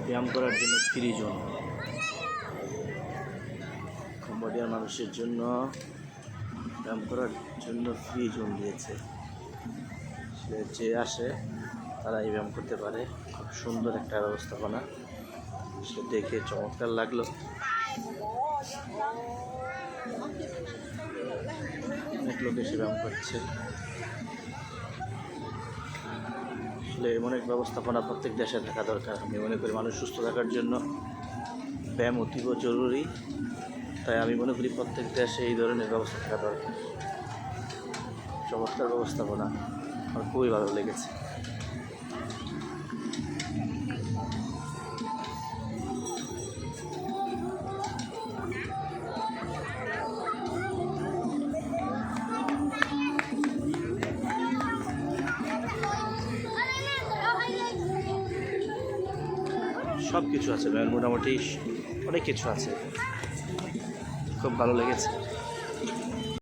ব্যায়াম করার জন্য ফ্রি জোন, কম্বোডিয়ার মানুষের জন্য ব্যায়াম করার জন্য ফ্রি জোন দিয়েছে। সে যে আসে তারা এই ব্যায়াম করতে পারে। খুব সুন্দর একটা ব্যবস্থাপনা, সে দেখে চমৎকার লাগলো। অনেক লোক এসে ব্যায়াম করছে। আসলে এমন এক ব্যবস্থাপনা প্রত্যেক দেশে থাকা দরকার। আমি মনে করি মানুষ সুস্থ থাকার জন্য ব্যায়াম অতীব জরুরি। তাই আমি মনে করি প্রত্যেক দেশে এই ধরনের ব্যবস্থা থাকা দরকার। চমৎকার ব্যবস্থাপনা, আমার খুবই ভালো লেগেছে। সব কিছু আছে মোটামুটি, অনেক কিছু আছে, খুব ভালো লেগেছে।